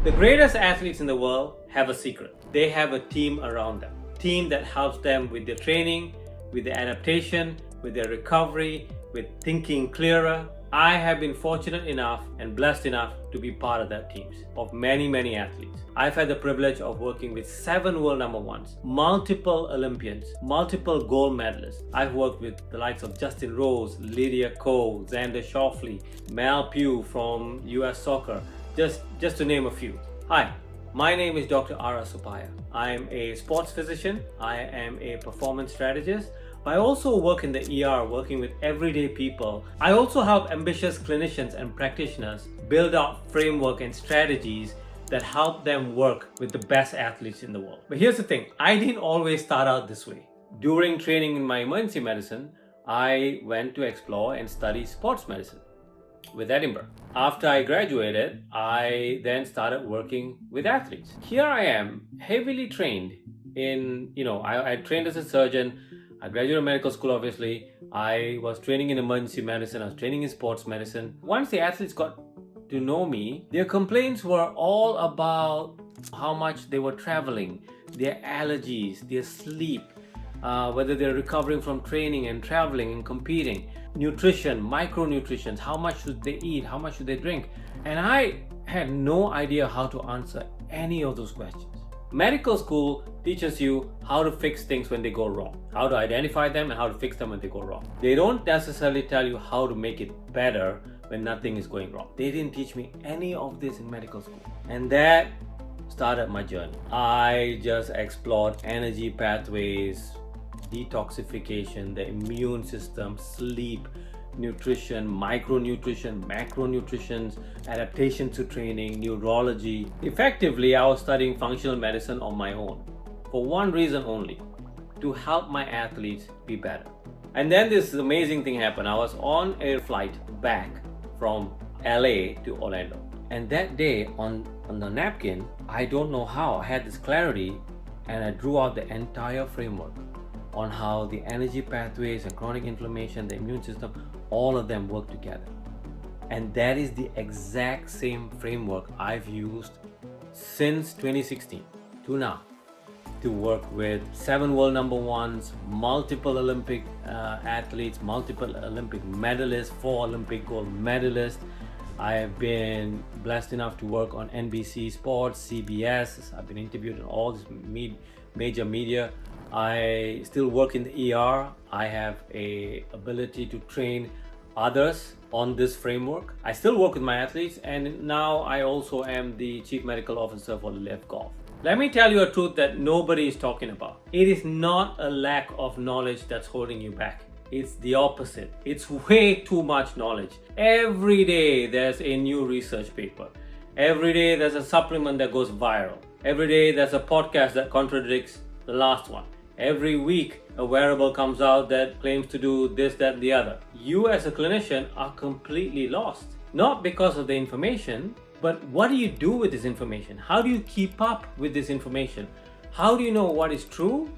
The greatest athletes in the world have a secret. They have a team around them. Team that helps them with their training, with their adaptation, with their recovery, with thinking clearer. I have been fortunate enough and blessed enough to be part of that team of many athletes. I've had the privilege of working with 7 world number ones, multiple Olympians, multiple gold medalists. I've worked with the likes of Justin Rose, Lydia Ko, Xander Schauffele, Mal Pugh from US Soccer, just to name a few. Hi, my name is Dr. Ara Supaya. I am a sports physician. I am a performance strategist. I also work in the ER, working with everyday people. I also help ambitious clinicians and practitioners build out framework and strategies that help them work with the best athletes in the world. But here's the thing, I didn't always start out this way. During training in my emergency medicine, I went to explore and study sports medicine with Edinburgh. After I graduated, I then started working with athletes. Here I am, heavily trained in, I trained as a surgeon. I graduated medical school, obviously. I was training in emergency medicine. I was training in sports medicine. Once the athletes got to know me, their complaints were all about how much they were traveling, their allergies, their sleep, whether they're recovering from training and traveling and competing, nutrition, micronutrition, how much should they eat, how much should they drink. And I had no idea how to answer any of those questions. Medical school teaches you how to fix things when they go wrong, how to identify them and how to fix them when they go wrong. They don't necessarily tell you how to make it better when nothing is going wrong. They didn't teach me any of this in medical school. And that started my journey. I just explored energy pathways, detoxification, the immune system, sleep, nutrition, micronutrition, macronutrition, adaptation to training, neurology. Effectively, I was studying functional medicine on my own for one reason only, to help my athletes be better. And then this amazing thing happened. I was on a flight back from LA to Orlando. And that day on the napkin, I don't know how, I had this clarity and I drew out the entire framework on how the energy pathways and chronic inflammation, the immune system, all of them work together. And that is the exact same framework I've used since 2016 to now to work with 7 world number ones, multiple Olympic athletes, multiple Olympic medalists, 4 Olympic gold medalists. I have been blessed enough to work on NBC Sports, CBS. I've been interviewed in all this major media. I still work in the ER. I have a ability to train others on this framework. I still work with my athletes, and now I also am the Chief Medical Officer for Live Golf. Let me tell you a truth that nobody is talking about. It is not a lack of knowledge that's holding you back. It's the opposite. It's way too much knowledge. Every day there's a new research paper. Every day there's a supplement that goes viral. Every day there's a podcast that contradicts the last one. Every week a wearable comes out that claims to do this, that, and the other. You as a clinician are completely lost. Not because of the information, but what do you do with this information? How do you keep up with this information? How do you know what is true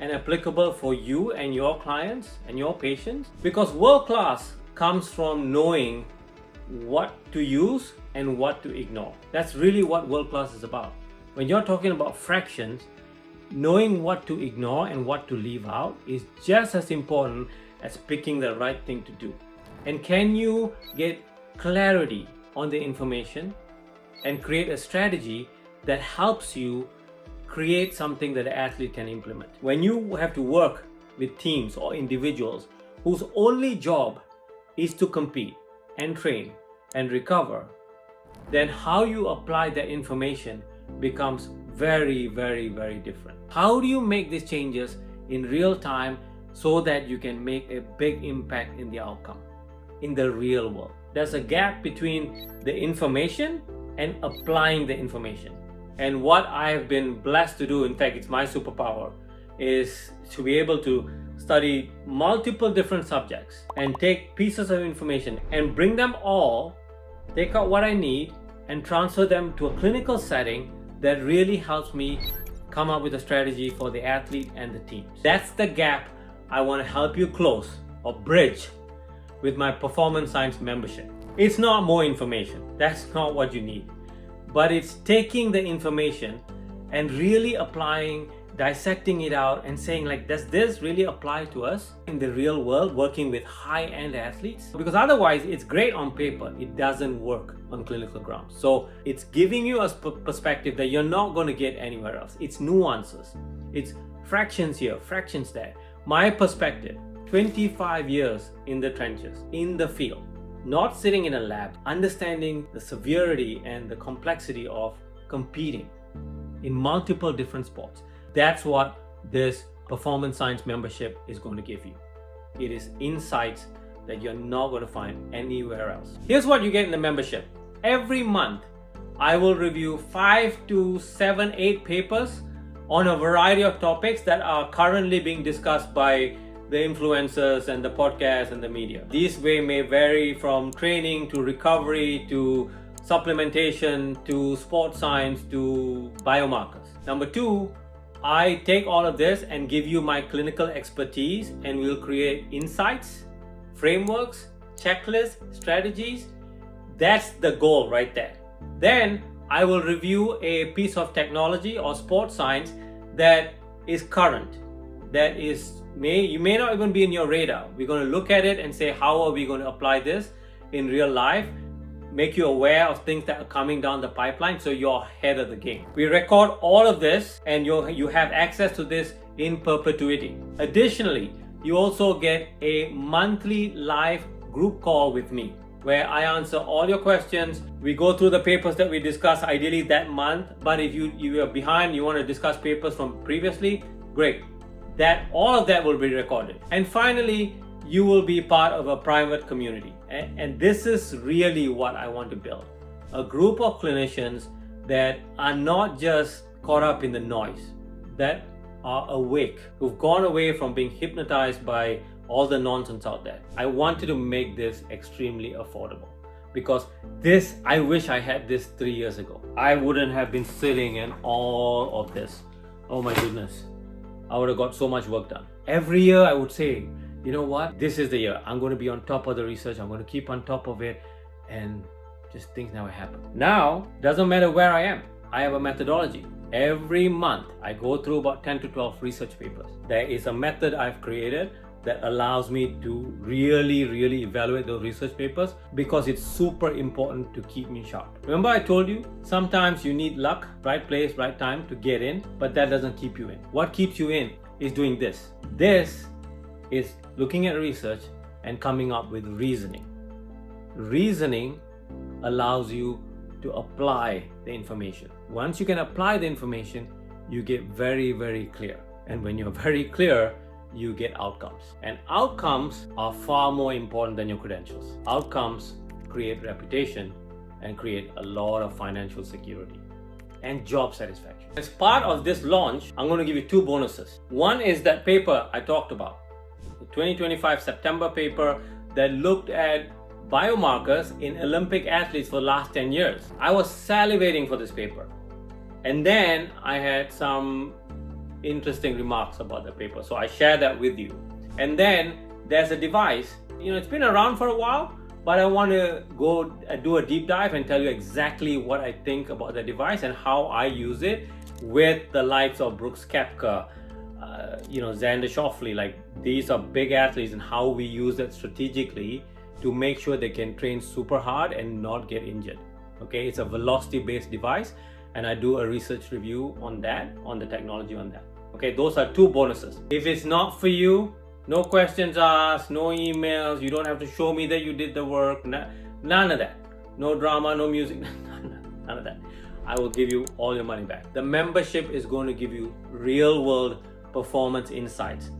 and applicable for you and your clients and your patients? Because world class comes from knowing what to use and what to ignore. That's really what world class is about. When you're talking about fractions, knowing what to ignore and what to leave out is just as important as picking the right thing to do. And can you get clarity on the information and create a strategy that helps you create something that the athlete can implement? When you have to work with teams or individuals whose only job is to compete and train and recover, then how you apply that information becomes very different. How do you make these changes in real time so that you can make a big impact in the outcome in the real world? There's a gap between the information and applying the information. And what I've been blessed to do, in fact, it's my superpower, is to be able to study multiple different subjects and take pieces of information and bring them all, take out what I need and transfer them to a clinical setting that really helps me come up with a strategy for the athlete and the team. That's the gap I want to help you close or bridge with my performance science membership. It's not more information. That's not what you need. but it's taking the information and really applying, dissecting it out and saying like, does this really apply to us in the real world, working with high-end athletes? Because otherwise it's great on paper, it doesn't work on clinical grounds. So it's giving you a perspective that you're not going to get anywhere else. It's nuances, it's fractions here, fractions there. My perspective, 25 years in the trenches, in the field, not sitting in a lab, understanding the severity and the complexity of competing in multiple different sports. That's what this performance science membership is going to give you. It is insights that you're not going to find anywhere else. Here's what you get in the membership. Every month, I will review 5 to 7, 8 papers on a variety of topics that are currently being discussed by the influencers and the podcasts and the media. These may vary from training to recovery to supplementation to sports science to biomarkers. Number 2, I take all of this and give you my clinical expertise, and we'll create insights, frameworks, checklists, strategies. That's the goal right there. Then I will review a piece of technology or sports science that is current, that you may not even be in your radar. We're going to look at it and say, how are we going to apply this in real life? Make you aware of things that are coming down the pipeline so you're ahead of the game. We record all of this and you have access to this in perpetuity. Additionally, you also get a monthly live group call with me where I answer all your questions. We go through the papers that we discussed ideally that month, but if you are behind, you want to discuss papers from previously, great. All of that will be recorded. And finally, you will be part of a private community. And this is really what I want to build. A group of clinicians that are not just caught up in the noise, that are awake, who've gone away from being hypnotized by all the nonsense out there. I wanted to make this extremely affordable because I wish I had this 3 years ago. I wouldn't have been sitting in all of this. Oh my goodness. I would have got so much work done. Every year I would say, you know what? This is the year. I'm going to be on top of the research. I'm going to keep on top of it, and just things never happen. Now, doesn't matter where I am. I have a methodology. Every month, I go through about 10 to 12 research papers. There is a method I've created that allows me to really evaluate those research papers because it's super important to keep me sharp. Remember I told you, sometimes you need luck, right place, right time to get in, but that doesn't keep you in. What keeps you in is doing this. This is looking at research and coming up with reasoning. Reasoning allows you to apply the information. Once you can apply the information, you get very clear. And when you're very clear, you get outcomes. And outcomes are far more important than your credentials. Outcomes create reputation and create a lot of financial security and job satisfaction. As part of this launch, I'm going to give you 2 bonuses. One is that paper I talked about, the 2025 September paper that looked at biomarkers in Olympic athletes for the last 10 years. I was salivating for this paper. And then I had some interesting remarks about the paper, so I share that with you. And then there's a device, it's been around for a while, but I want to go do a deep dive and tell you exactly what I think about the device and how I use it with the likes of Brooks Koepka, Xander Schauffele. Like, these are big athletes, and how we use it strategically to make sure they can train super hard and not get injured. Okay, it's a velocity based device, and I do a research review on that, on the technology on that. Okay, those are 2 bonuses. If it's not for you, no questions asked, no emails, you don't have to show me that you did the work, none of that. No drama, no music, none of that. I will give you all your money back. The membership is going to give you real world performance insights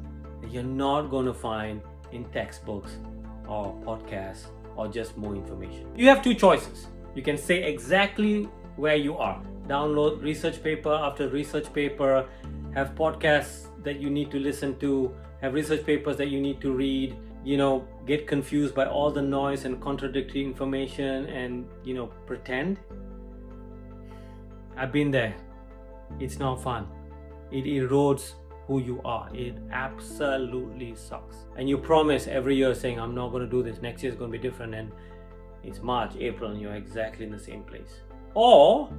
that you're not going to find in textbooks or podcasts or just more information. You have 2 choices. You can say exactly where you are. Download research paper after research paper, have podcasts that you need to listen to, have research papers that you need to read, get confused by all the noise and contradictory information and, pretend. I've been there. It's not fun. It erodes who you are. It absolutely sucks. And you promise every year saying, I'm not going to do this. Next year is going to be different. And it's March, April, and you're exactly in the same place. or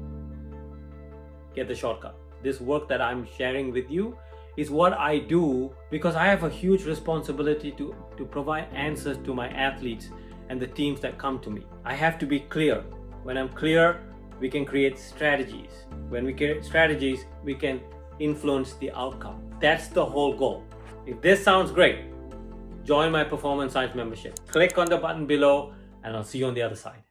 get the shortcut. This work that I'm sharing with you is what I do because I have a huge responsibility to provide answers to my athletes and the teams that come to me. I have to be clear. When I'm clear, we can create strategies. When we create strategies, we can influence the outcome. That's the whole goal. If this sounds great, join my Performance Science membership. Click on the button below and I'll see you on the other side.